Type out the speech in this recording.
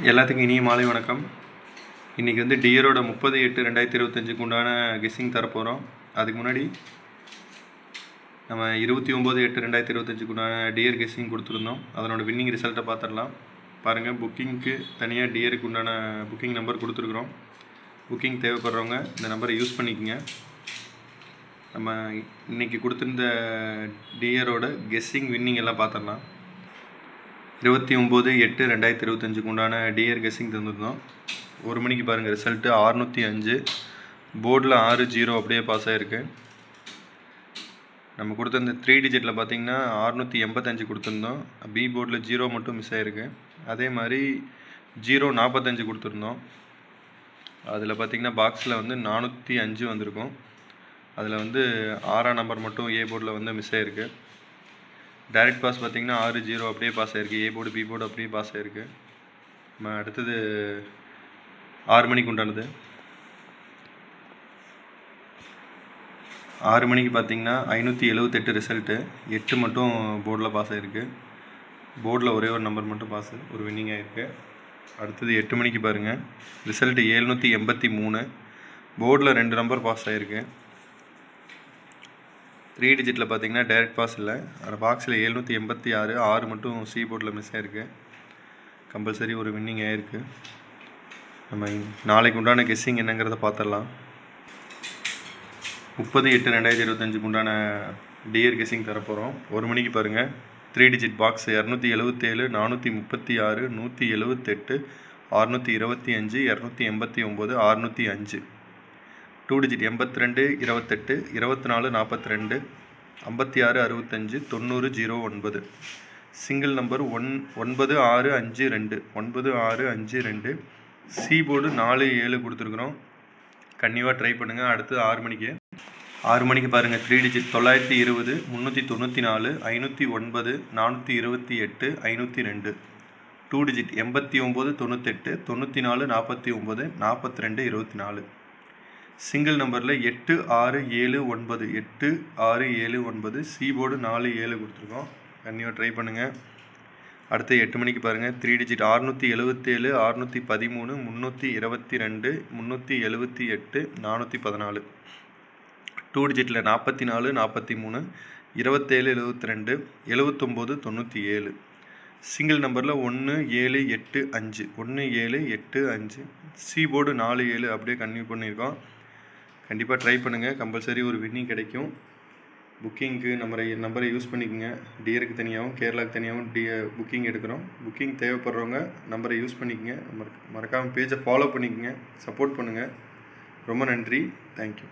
எல்லாத்துக்கும் இனிய மாலை வணக்கம். இன்றைக்கி வந்து டியரோட 30/8/2025க்கு உண்டான கெஸ்ஸிங் தரப்போகிறோம். அதுக்கு முன்னாடி நம்ம 29/8/2025க்கு உண்டான டியர் கெஸ்ஸிங் கொடுத்துருந்தோம். அதனோட வின்னிங் ரிசல்ட்டை பார்த்துடலாம். பாருங்கள், புக்கிங்க்கு தனியாக டியருக்கு உண்டான புக்கிங் நம்பர் கொடுத்துருக்குறோம். புக்கிங் தேவைப்படுறவங்க இந்த நம்பரை யூஸ் பண்ணிக்கோங்க. நம்ம இன்றைக்கி கொடுத்துருந்த டியரோட கெஸ்ஸிங் வின்னிங் எல்லாம் பார்த்துடலாம். 29/8/2025க்கு உண்டான டியர் கெஸ்ஸிங் தந்துருந்தோம். 1 மணிக்கு பாருங்கள் ரிசல்ட்டு 605. போர்டில் 60 அப்படியே பாஸ் ஆகிருக்கு. நம்ம கொடுத்த இந்த 3 டிஜிட்டில் பார்த்திங்கன்னா 685 கொடுத்துருந்தோம். பி போர்டில் 0 மட்டும் மிஸ் ஆகிருக்கு. அதே மாதிரி 045 கொடுத்துருந்தோம். அதில் பார்த்திங்கன்னா பாக்ஸில் வந்து 405 வந்திருக்கும். அதில் வந்து 6ஆம் நம்பர் மட்டும் ஏ போர்டில் வந்து மிஸ் ஆகிருக்கு. டைரக்ட் பாஸ் பார்த்திங்கன்னா 60 அப்படியே பாஸ் ஆகிருக்கு. ஏ போர்டு பி போர்டு அப்படியே பாஸ் ஆகிருக்கு. நம்ம அடுத்தது 6 மணிக்கு உண்டானது. 6 மணிக்கு பார்த்திங்கன்னா 578 ரிசல்ட்டு. 8 மட்டும் போர்டில் பாஸ் ஆகிருக்கு. போர்டில் ஒரே ஒரு நம்பர் மட்டும் பாஸு, ஒரு வின்னிங் ஆகிருக்கு. அடுத்தது 8 மணிக்கு பாருங்கள் ரிசல்ட்டு 783. போர்டில் 2 நம்பர் பாஸ் ஆகிருக்கு. 3 டிஜிட்டில் பார்த்திங்கன்னா டைரக்ட் பாஸ் இல்லை. அந்த பாக்ஸில் 786, 6 மட்டும் சி போர்டில் மிஸ் ஆகிருக்கு. கம்பல்சரி ஒரு வின்னிங் ஆகிருக்கு. நம்ம நாளைக்கு உண்டான கெஸ்ஸிங் என்னங்கிறத பார்த்துடலாம். 30/8/2025க்கு உண்டான டியர் கெஸ்ஸிங் தரப்போகிறோம். 1 மணிக்கு பாருங்கள் 3 digit box 277, 436, 178, 625, 289, 605. 2 digit 82, 28, 24, 42, 56, 65, 90, 09. Single number 9652, 9652. C board 47 கொடுத்துருக்குறோம். கண்டிப்பாக ட்ரை பண்ணுங்கள். அடுத்து 6 மணிக்கு பாருங்கள் 3 டிஜிட் 920, 394, 509, 428, 502. 2 டிஜிட் 89, 98, 94, 49, 42, 24. சிங்கிள் நம்பரில் 8679, 8679. சி போர்டு 47 கொடுத்துருக்கோம். கண்டிப்பாக ட்ரை பண்ணுங்கள். அடுத்து 8 மணிக்கு பாருங்கள் 3 டிஜிட் 677, 613, 322, 378, 414. 2 டிஜிட்டில் 44, 43, 27, 72, 79, 97. சிங்கிள் நம்பரில் 1785, 1785. சி போர்டு 47 அப்படியே கன்டினியூ பண்ணியிருக்கோம். கண்டிப்பாக ட்ரை பண்ணுங்கள். கம்பல்சரி ஒரு வின்னிங் கிடைக்கும். புக்கிங்க்கு நம்பரை யூஸ் பண்ணிக்கோங்க. டியருக்கு தனியாகவும் கேரளாவுக்கு தனியாகவும் புக்கிங் எடுக்கிறோம். புக்கிங் தேவைப்படுறவங்க நம்பரை யூஸ் பண்ணிக்கோங்க. மறக்காமல் பேஜை ஃபாலோ பண்ணிக்கோங்க. சப்போர்ட் பண்ணுங்கள். ரொம்ப நன்றி. தேங்க்யூ.